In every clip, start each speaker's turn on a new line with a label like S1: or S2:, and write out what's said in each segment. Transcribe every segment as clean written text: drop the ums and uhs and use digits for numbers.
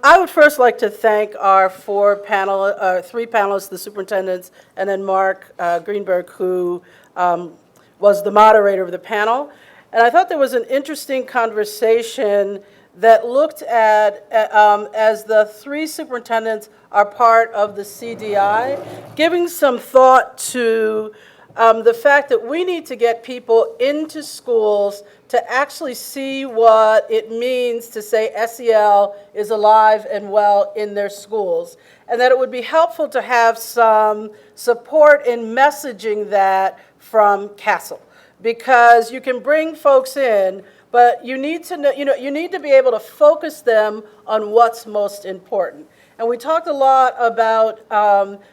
S1: I would first like to thank our three panelists, the superintendents, and then Mark Greenberg, who was the moderator of the panel. And I thought there was an interesting conversation that looked at, as the three superintendents are part of the CDI, giving some thought to the fact that we need to get people into schools to actually see what it means to say SEL is alive and well in their schools, and that it would be helpful to have some support in messaging that from CASEL, because you can bring folks in, but you need to know, you need to be able to focus them on what's most important. And we talked a lot about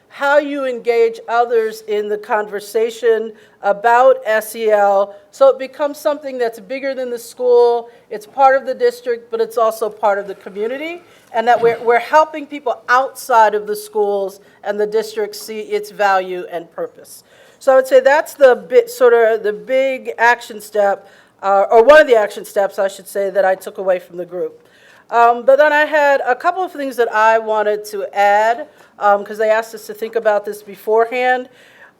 S1: how you engage others in the conversation about SEL, so it becomes something that's bigger than the school, it's part of the district, but it's also part of the community, and that we're helping people outside of the schools and the district see its value and purpose. So I would say that's the big action step, or one of the action steps, I should say, that I took away from the group. But then I had a couple of things that I wanted to add, because they asked us to think about this beforehand.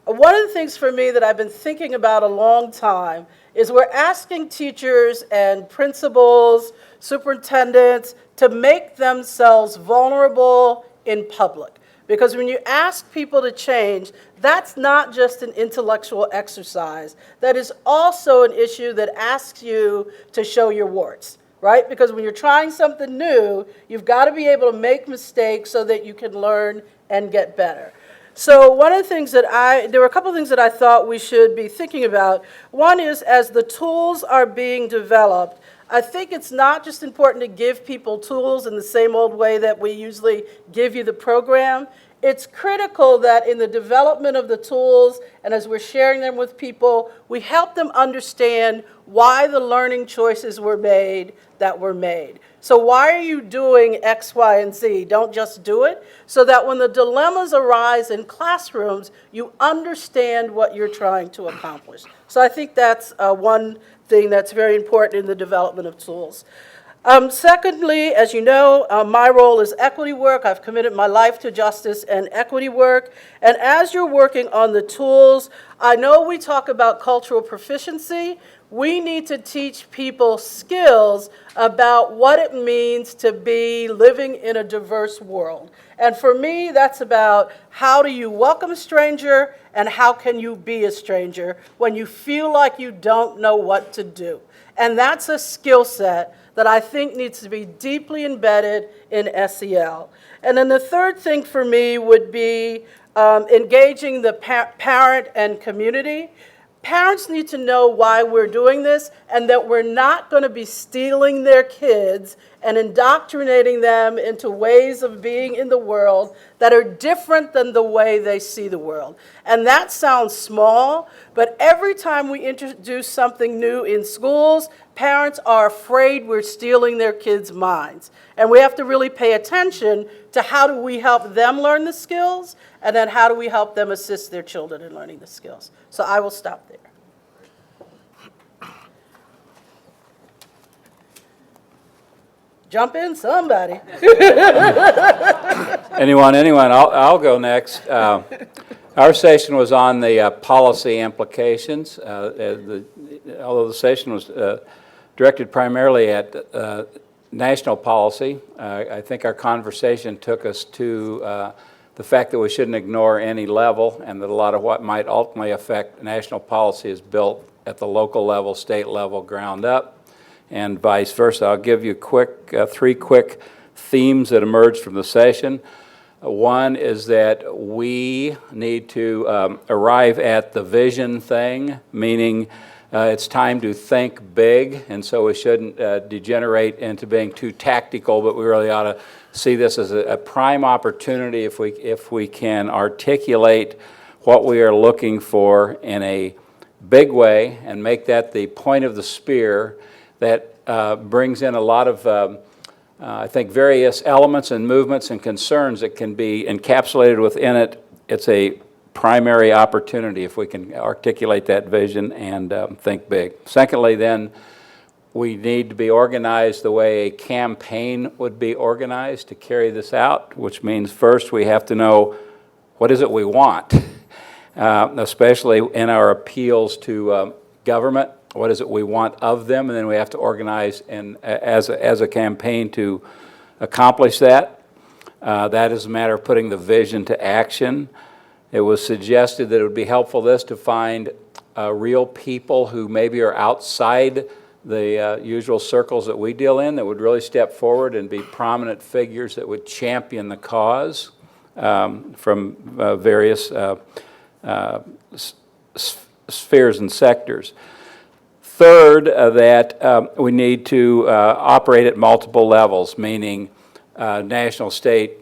S1: One of the things for me that I've been thinking about a long time is we're asking teachers and principals, superintendents, to make themselves vulnerable in public. Because when you ask people to change, that's not just an intellectual exercise. That is also an issue that asks you to show your warts. Right? Because when you're trying something new, you've got to be able to make mistakes so that you can learn and get better. So one of the things that there were a couple of things that I thought we should be thinking about. One is, as the tools are being developed, I think it's not just important to give people tools in the same old way that we usually give you the program. It's critical that in the development of the tools, and as we're sharing them with people, we help them understand why the learning choices were made that were made. So why are you doing X, Y, and Z? Don't just do it, so that when the dilemmas arise in classrooms, you understand what you're trying to accomplish. So I think that's one thing that's very important in the development of tools. Secondly, as you know, my role is equity work. I've committed my life to justice and equity work. And as you're working on the tools, I know we talk about cultural proficiency. We need to teach people skills about what it means to be living in a diverse world. And for me, that's about how do you welcome a stranger and how can you be a stranger when you feel like you don't know what to do. And that's a skill set that I think needs to be deeply embedded in SEL. And then the third thing for me would be engaging the parent and community. Parents need to know why we're doing this and that we're not going to be stealing their kids and indoctrinating them into ways of being in the world that are different than the way they see the world. And that sounds small, but every time we introduce something new in schools, parents are afraid we're stealing their kids' minds. And we have to really pay attention to how do we help them learn the skills, and then how do we help them assist their children in learning the skills. So I will stop there. Jump in, somebody.
S2: Anyone, I'll go next. Our session was on the policy implications. Although the session was directed primarily at national policy, I think our conversation took us to the fact that we shouldn't ignore any level, and that a lot of what might ultimately affect national policy is built at the local level, state level, ground up, and vice versa. I'll give you three quick themes that emerged from the session. One is that we need to arrive at the vision thing, meaning it's time to think big, and so we shouldn't degenerate into being too tactical, but we really ought to see this as a prime opportunity if we can articulate what we are looking for in a big way and make that the point of the spear that brings in a lot of I think various elements and movements and concerns that can be encapsulated within it. It's a primary opportunity if we can articulate that vision and think big. Secondly, then, We need to be organized the way a campaign would be organized to carry this out, which means first we have to know what is it we want, especially in our appeals to government. What is it we want of them? And then we have to organize as a campaign to accomplish that. That is a matter of putting the vision to action. It was suggested that it would be helpful to find real people who maybe are outside the usual circles that we deal in, that would really step forward and be prominent figures that would champion the cause from various spheres and sectors. Third, that we need to operate at multiple levels, meaning national, state,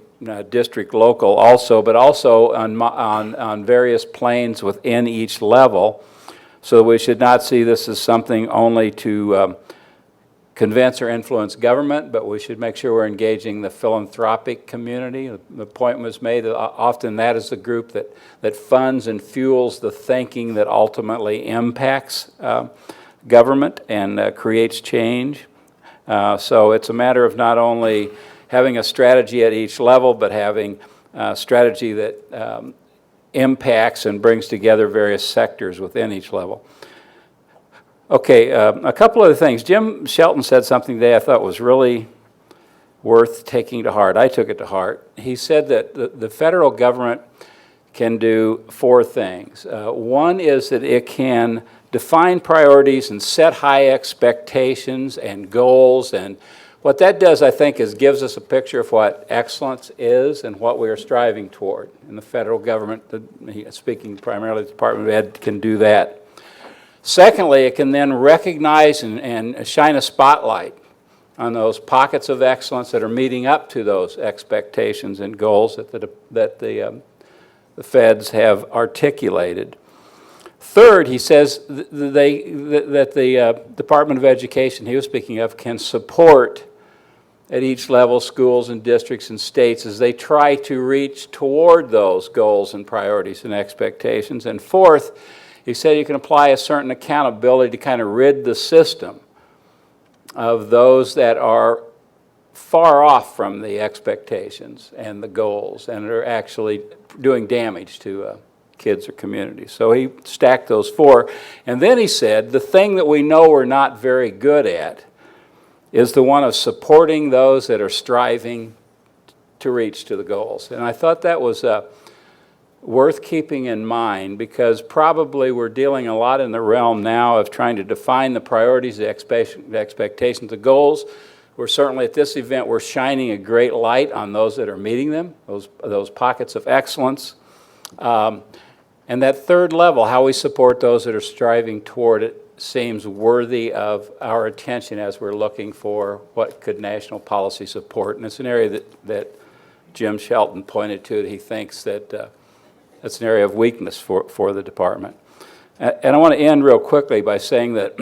S2: district, local also, but also on various planes within each level. So we should not see this as something only to convince or influence government, but we should make sure we're engaging the philanthropic community. The point was made that often that is the group that funds and fuels the thinking that ultimately impacts government and creates change. So it's a matter of not only having a strategy at each level, but having a strategy that impacts and brings together various sectors within each level. Okay, a couple other things. Jim Shelton said something today I thought was really worth taking to heart. I took it to heart. He said that the federal government can do four things. One is that it can define priorities and set high expectations and goals, and what that does, I think, is gives us a picture of what excellence is and what we are striving toward. And the federal government, speaking primarily of the Department of Ed, can do that. Secondly, it can then recognize and shine a spotlight on those pockets of excellence that are meeting up to those expectations and goals that the feds have articulated. Third, he says that the Department of Education he was speaking of can support at each level schools and districts and states as they try to reach toward those goals and priorities and expectations. And fourth, he said you can apply a certain accountability to kind of rid the system of those that are far off from the expectations and the goals and are actually doing damage to kids or communities. So he stacked those four. And then he said the thing that we know we're not very good at is the one of supporting those that are striving to reach to the goals. And I thought that was worth keeping in mind, because probably we're dealing a lot in the realm now of trying to define the priorities, the expectations, the goals. We're certainly at this event, we're shining a great light on those that are meeting them, those pockets of excellence. And that third level, how we support those that are striving toward it, seems worthy of our attention as we're looking for what could national policy support. And it's an area that Jim Shelton pointed to, that he thinks that that's an area of weakness for the department. And I want to end real quickly by saying that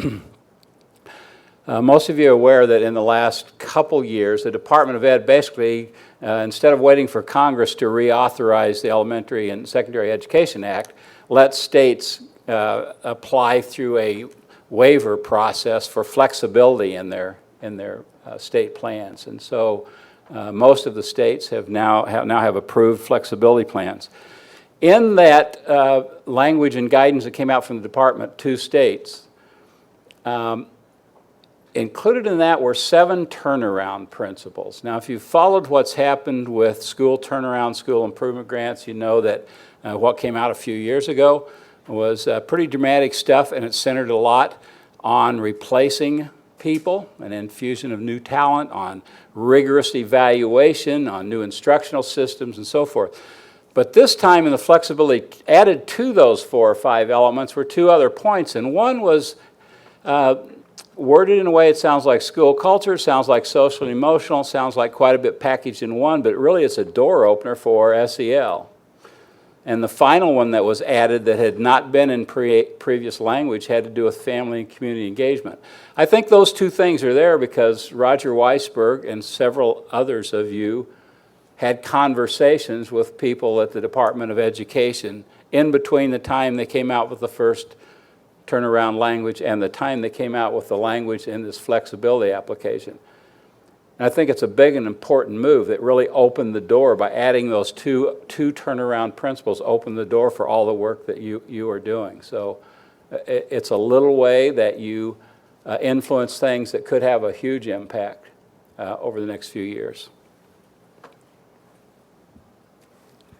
S2: most of you are aware that in the last couple years, the Department of Ed basically, instead of waiting for Congress to reauthorize the Elementary and Secondary Education Act, let states apply through a waiver process for flexibility in their state plans. And so most of the states have now have approved flexibility plans. In that language and guidance that came out from the department to states, included in that were 7 turnaround principles. Now, if you've followed what's happened with school turnaround, school improvement grants, you know that what came out a few years ago was pretty dramatic stuff, and it centered a lot on replacing people, an infusion of new talent, on rigorous evaluation, on new instructional systems, and so forth. But this time in the flexibility added to those 4 or 5 elements were 2 other points, and one was worded in a way it sounds like school culture, sounds like social and emotional, sounds like quite a bit packaged in one, but really it's a door opener for SEL. And the final one that was added that had not been in previous language had to do with family and community engagement. I think those 2 things are there because Roger Weisberg and several others of you had conversations with people at the Department of Education in between the time they came out with the first turnaround language and the time they came out with the language in this flexibility application. And I think it's a big and important move that really opened the door by adding those two turnaround principles, opened the door for all the work that you are doing. So it's a little way that you influence things that could have a huge impact over the next few years.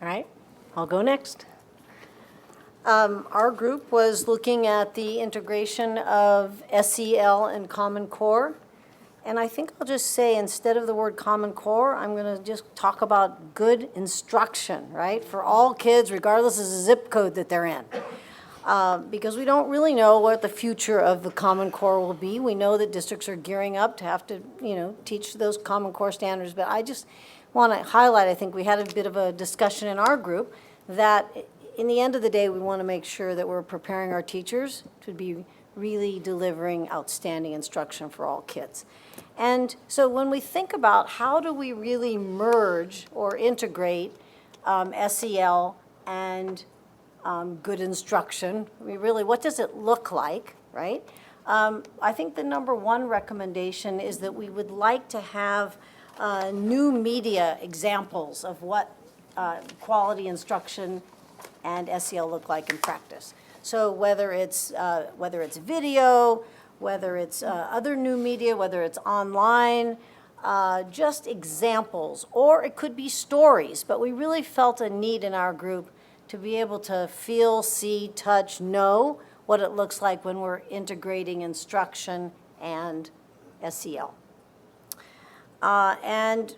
S3: All right, I'll go next. Our group was looking at the integration of SEL and Common Core. And I think I'll just say, instead of the word Common Core, I'm going to just talk about good instruction, right? For all kids, regardless of the zip code that they're in. Because we don't really know what the future of the Common Core will be. We know that districts are gearing up to have to, teach those Common Core standards. But I just want to highlight, I think we had a bit of a discussion in our group, that in the end of the day, we want to make sure that we're preparing our teachers to be really delivering outstanding instruction for all kids. And so when we think about how do we really merge or integrate SEL and good instruction, what does it look like, right? I think the number one recommendation is that we would like to have new media examples of what quality instruction and SEL look like in practice. So whether it's video, whether it's other new media, whether it's online, just examples, or it could be stories. But we really felt a need in our group to be able to feel, see, touch, know what it looks like when we're integrating instruction and SEL. And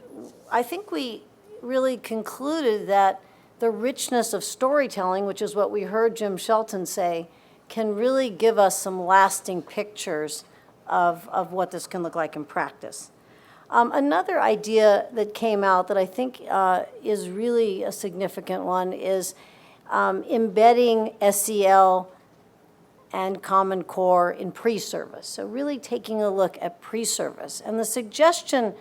S3: I think we really concluded that the richness of storytelling, which is what we heard Jim Shelton say, can really give us some lasting pictures of what this can look like in practice. Another idea that came out that I think is really a significant one is embedding SEL and Common Core in pre-service. So really taking a look at pre-service. And the suggestion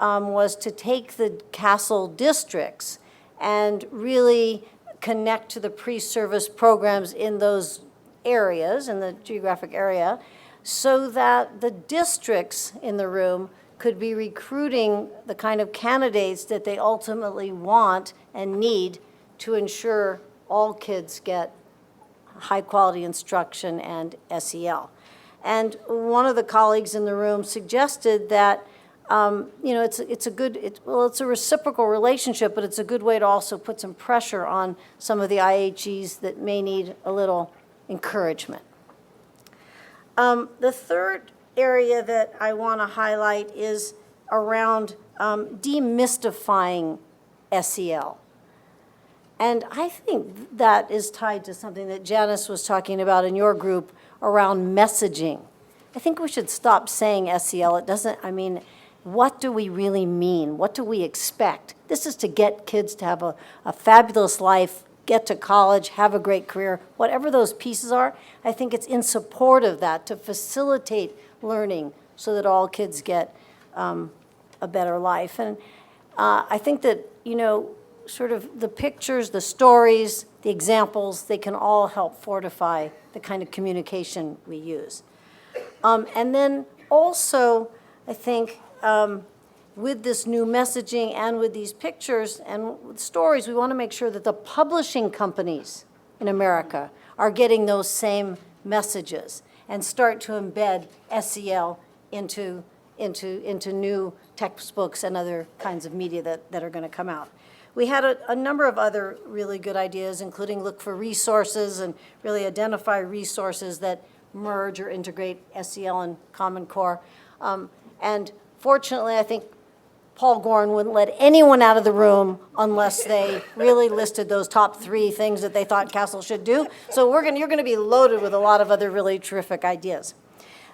S3: was to take the CASEL districts and really connect to the pre-service programs in those areas, in the geographic area, so that the districts in the room could be recruiting the kind of candidates that they ultimately want and need to ensure all kids get high-quality instruction and SEL. And one of the colleagues in the room suggested that it's a reciprocal relationship, but it's a good way to also put some pressure on some of the IHEs that may need a little encouragement. The third area that I want to highlight is around demystifying SEL. And I think that is tied to something that Janice was talking about in your group around messaging. I think we should stop saying SEL. What do we really mean? What do we expect? This is to get kids to have a fabulous life, get to college, have a great career, whatever those pieces are. I think it's in support of that to facilitate learning so that all kids get a better life. And I think that, sort of the pictures, the stories, the examples, they can all help fortify the kind of communication we use. And then also, I think, with this new messaging and with these pictures and with stories, we want to make sure that the publishing companies in America are getting those same messages and start to embed SEL into new textbooks and other kinds of media that are going to come out. We had a number of other really good ideas, including look for resources and really identify resources that merge or integrate SEL and Common Core. And fortunately, I think Paul Gorin wouldn't let anyone out of the room unless they really listed those top 3 things that they thought CASEL should do. So you're going to be loaded with a lot of other really terrific ideas.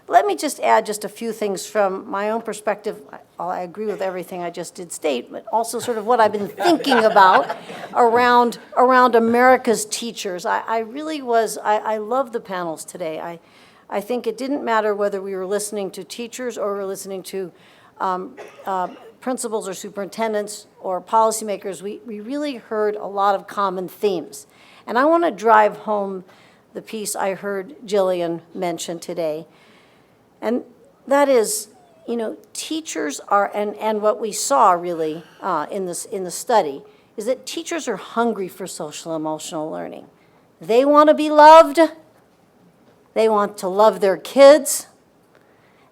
S3: Let me just add just a few things from my own perspective. I agree with everything I just did state, but also sort of what I've been thinking about around America's teachers. I love the panels today. I think it didn't matter whether we were listening to teachers or we were listening to principals or superintendents or policymakers. We really heard a lot of common themes. And I want to drive home the piece I heard Jillian mention today. And that is, you know, teachers are, and what we saw really in the study, is that teachers are hungry for social emotional learning. They want to be loved, they want to love their kids,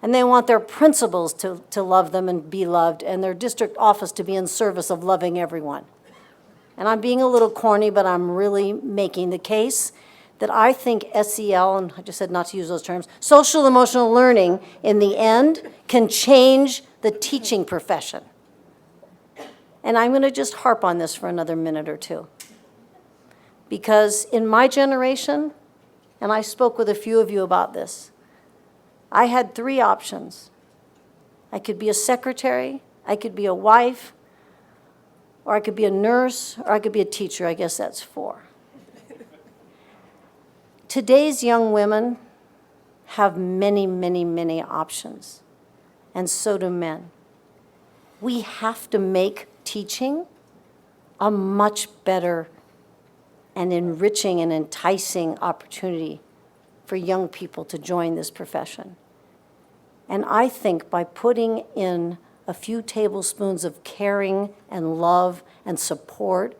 S3: and they want their principals to love them and be loved, and their district office to be in service of loving everyone. And I'm being a little corny, but I'm really making the case that I think SEL, and I just said not to use those terms, social emotional learning in the end can change the teaching profession. And I'm going to just harp on this for another minute or two. Because in my generation, and I spoke with a few of you about this, I had 3 options. I could be a secretary, I could be a wife, or I could be a nurse, or I could be a teacher. I guess that's 4. Today's young women have many, many, many options, and so do men. We have to make teaching a much better and enriching and enticing opportunity for young people to join this profession. And I think by putting in a few tablespoons of caring and love and support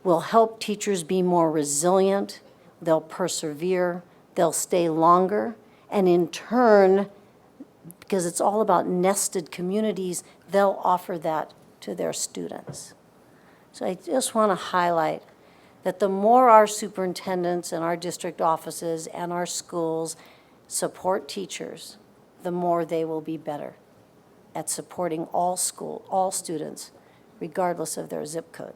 S3: will help teachers be more resilient, they'll persevere, they'll stay longer, and in turn, because it's all about nested communities, they'll offer that to their students. So I just want to highlight that the more our superintendents and our district offices and our schools support teachers, the more they will be better at supporting all students, regardless of their zip code.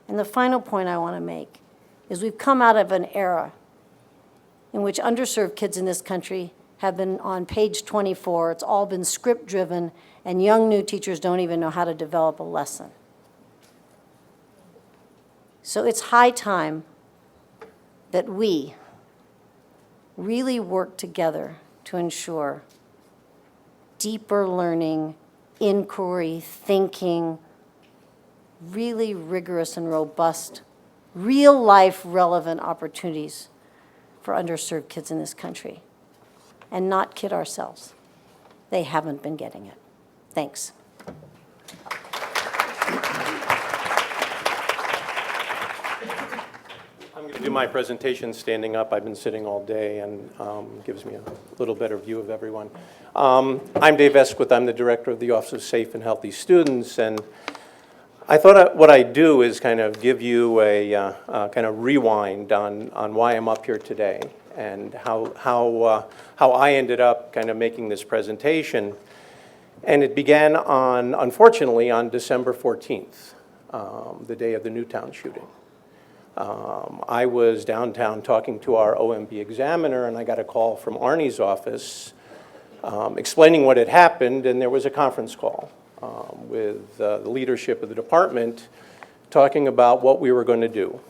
S3: And the final point I want to make is we've come out of an era in which underserved kids in this country have been on page 24. It's all been script-driven, and young new teachers don't even know how to develop a lesson. So it's high time that we really work together to ensure deeper learning, inquiry, thinking, really rigorous and robust, real-life relevant opportunities for underserved kids in this country, and not kid ourselves. They haven't been getting it. Thanks.
S4: I'm going to do my presentation standing up. I've been sitting all day, and gives me a little better view of everyone. I'm Dave Esquith. I'm the director of the Office of Safe and Healthy Students, and I thought what I'd do is kind of give you a kind of rewind on why I'm up here today and how I ended up kind of making this presentation. And it began unfortunately, on December 14th, the day of the Newtown shooting. I was downtown talking to our OMB examiner, and I got a call from Arnie's office explaining what had happened, and there was a conference call with the leadership of the department talking about what we were going to do.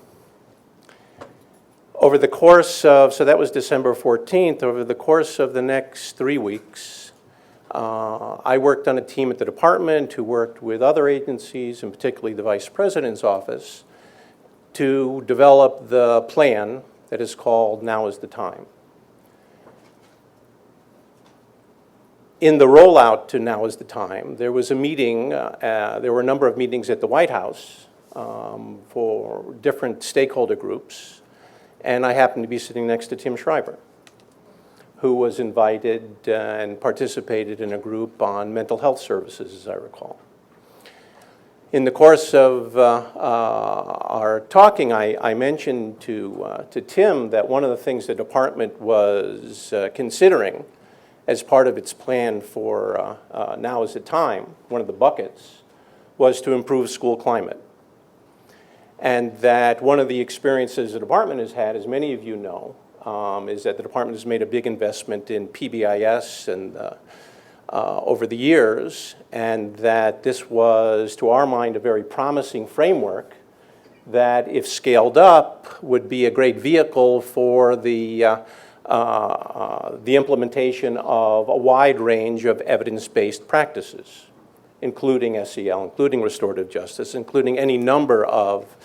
S4: Over the course of, so that was December 14th, over the course of the next 3 weeks, I worked on a team at the department who worked with other agencies, and particularly the Vice President's office, to develop the plan that is called Now is the Time. In the rollout to Now is the Time, there was a meeting, there were a number of meetings at the White House for different stakeholder groups, and I happened to be sitting next to Tim Schreiber, who was invited and participated in a group on mental health services, as I recall. In the course of our talking, I mentioned to Tim that one of the things the department was considering as part of its plan for Now is the Time, one of the buckets, was to improve school climate. And that one of the experiences the department has had, as many of you know, is that the department has made a big investment in PBIS and over the years, and that this was, to our mind, a very promising framework that, if scaled up, would be a great vehicle for the implementation of a wide range of evidence-based practices, including SEL, including restorative justice, including any number of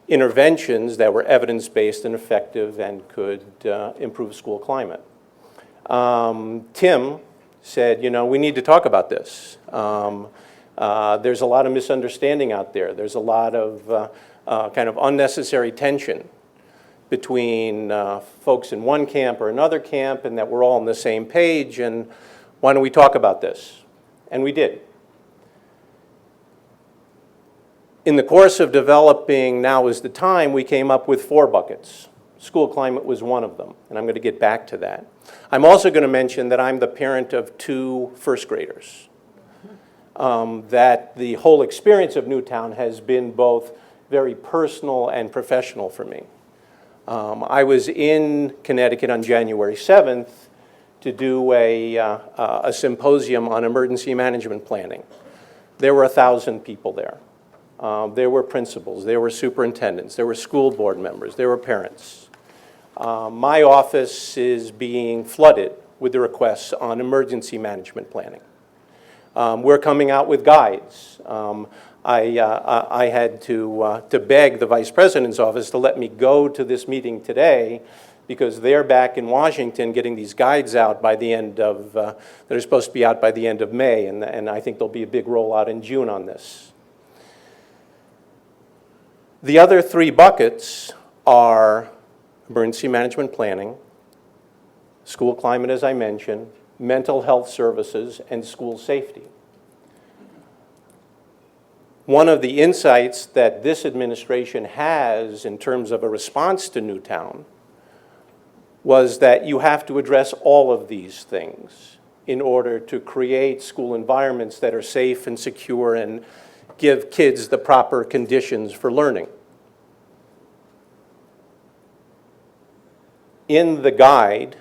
S4: interventions that were evidence-based and effective and could improve school climate. Tim said, you know, we need to talk about this. There's a lot of misunderstanding out there. There's a lot of kind of unnecessary tension between folks in one camp or another camp, and that we're all on the same page, and why don't we talk about this? And we did. In the course of developing Now is the Time, we came up with 4 buckets. School climate was one of them, and I'm going to get back to that. I'm also going to mention that I'm the parent of 2 first graders. That the whole experience of Newtown has been both very personal and professional for me. I was in Connecticut on January 7th to do a symposium on emergency management planning. There were 1,000 people there. There were principals, there were superintendents, there were school board members, there were parents. My office is being flooded with the requests on emergency management planning. We're coming out with guides. I had to beg the Vice President's office to let me go to this meeting today because they're back in Washington getting these guides out by the end of, that are supposed to be out by the end of May, and I think there'll be a big rollout in June on this. The other 3 buckets are emergency management planning, school climate, as I mentioned, mental health services, and school safety. One of the insights that this administration has in terms of a response to Newtown was that you have to address all of these things in order to create school environments that are safe and secure and give kids the proper conditions for learning. In the guide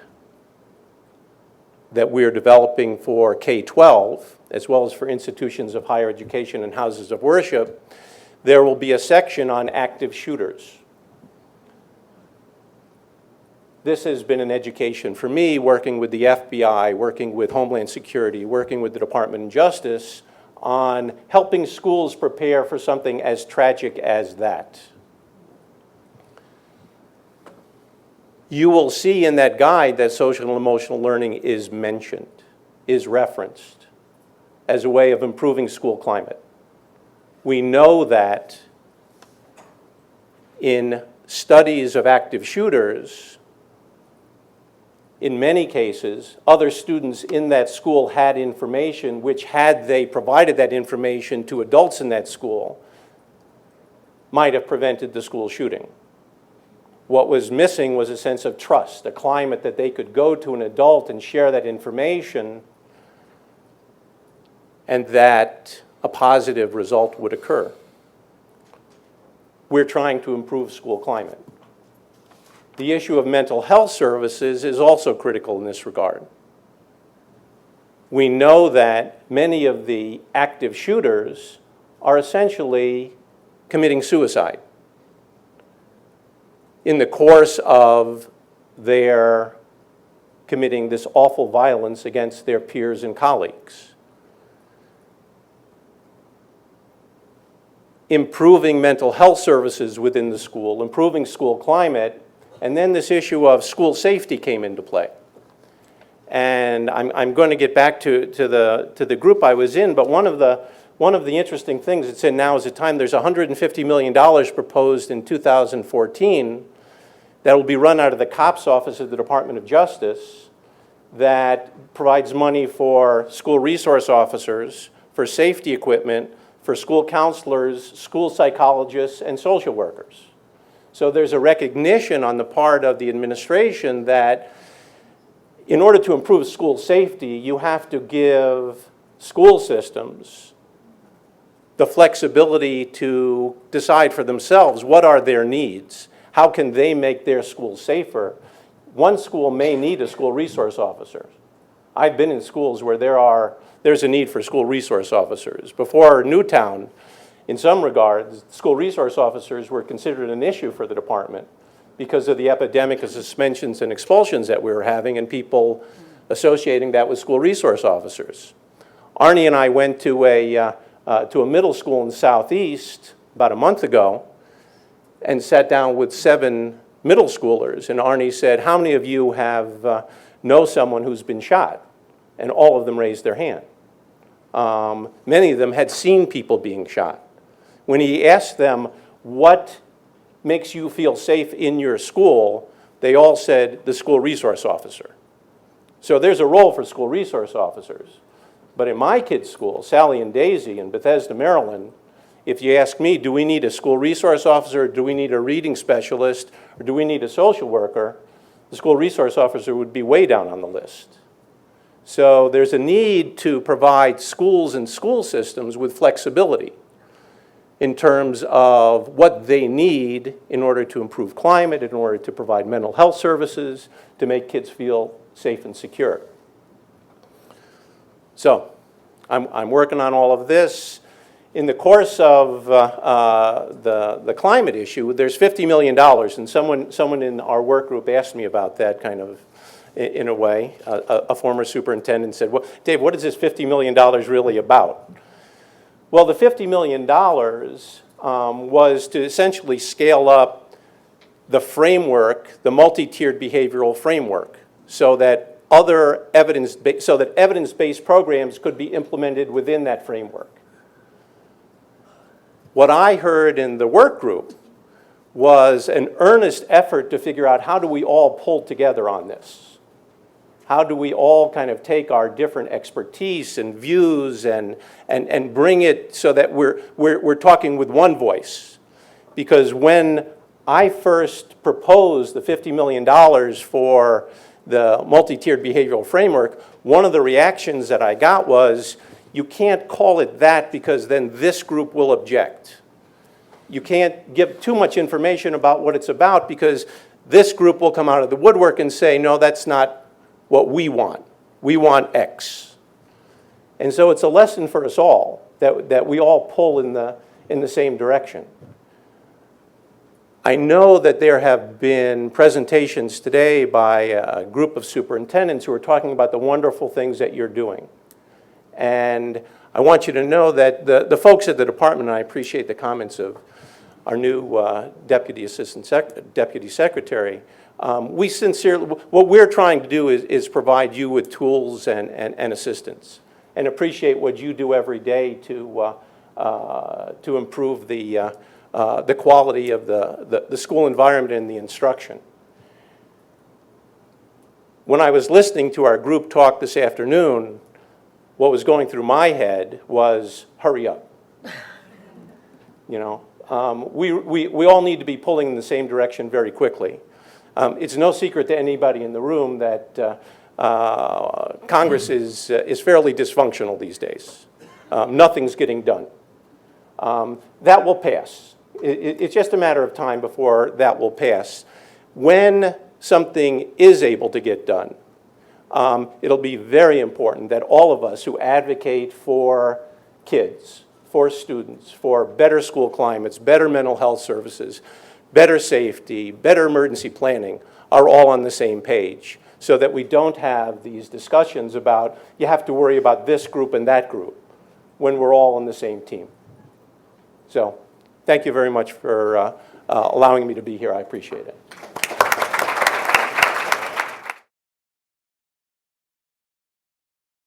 S4: that we're developing for K-12, as well as for institutions of higher education and houses of worship, there will be a section on active shooters. This has been an education for me, working with the FBI, working with Homeland Security, working with the Department of Justice on helping schools prepare for something as tragic as that. You will see in that guide that social and emotional learning is mentioned, is referenced as a way of improving school climate. We know that in studies of active shooters, in many cases, other students in that school had information which, had they provided that information to adults in that school, might have prevented the school shooting. What was missing was a sense of trust, a climate that they could go to an adult and share that information, and that a positive result would occur. We're trying to improve school climate. The issue of mental health services is also critical in this regard. We know that many of the active shooters are essentially committing suicide in the course of their committing this awful violence against their peers and colleagues. Improving mental health services within the school, improving school climate, and then this issue of school safety came into play. And I'm going to get back to the group I was in, but one of the interesting things, it said Now is the Time, there's $150 million proposed in 2014 that will be run out of the COPS office of the Department of Justice that provides money for school resource officers, for safety equipment, for school counselors, school psychologists, and social workers. So there's a recognition on the part of the administration that in order to improve school safety, you have to give school systems the flexibility to decide for themselves what are their needs. How can they make their school safer? One school may need a school resource officer. I've been in schools where there's a need for school resource officers. Before Newtown, in some regards, school resource officers were considered an issue for the department because of the epidemic of suspensions and expulsions that we were having and people associating that with school resource officers. Arnie and I went to a middle school in the Southeast about a month ago, and sat down with 7 middle schoolers, and Arnie said, how many of you know someone who's been shot? And all of them raised their hand. Many of them had seen people being shot. When he asked them, what makes you feel safe in your school, they all said, the school resource officer. So there's a role for school resource officers. But in my kids' school, Sally and Daisy in Bethesda, Maryland, if you ask me, do we need a school resource officer, or do we need a reading specialist, or do we need a social worker, the school resource officer would be way down on the list. So there's a need to provide schools and school systems with flexibility in terms of what they need in order to improve climate, in order to provide mental health services, to make kids feel safe and secure. So I'm working on all of this. In the course of the climate issue, there's $50 million, and someone in our work group asked me about that kind of in a way. A former superintendent said, well, Dave, what is this $50 million really about? Well, the $50 million was to essentially scale up the framework, the multi-tiered behavioral framework, so that evidence-based programs could be implemented within that framework. What I heard in the work group was an earnest effort to figure out how do we all pull together on this? How do we all kind of take our different expertise and views and bring it so that we're talking with one voice? Because when I first proposed the $50 million for the multi-tiered behavioral framework, one of the reactions that I got was, you can't call it that because then this group will object. You can't give too much information about what it's about because this group will come out of the woodwork and say, no, that's not what we want. We want X. And so it's a lesson for us all that we all pull in the same direction. I know that there have been presentations today by a group of superintendents who are talking about the wonderful things that you're doing. And I want you to know that the folks at the department, and I appreciate the comments of our new Deputy Secretary, we sincerely, what we're trying to do is provide you with tools and assistance, and appreciate what you do every day to improve the quality of the school environment and the instruction. When I was listening to our group talk this afternoon, what was going through my head was, hurry up. You know, we all need to be pulling in the same direction very quickly. It's no secret to anybody in the room that Congress is fairly dysfunctional these days. Nothing's getting done. That will pass. It's just a matter of time before that will pass. When something is able to get done, it'll be very important that all of us who advocate for kids, for students, for better school climates, better mental health services, better safety, better emergency planning, are all on the same page, so that we don't have these discussions about, you have to worry about this group and that group, when we're all on the same team. So, thank you very much for allowing me to be here. I appreciate it.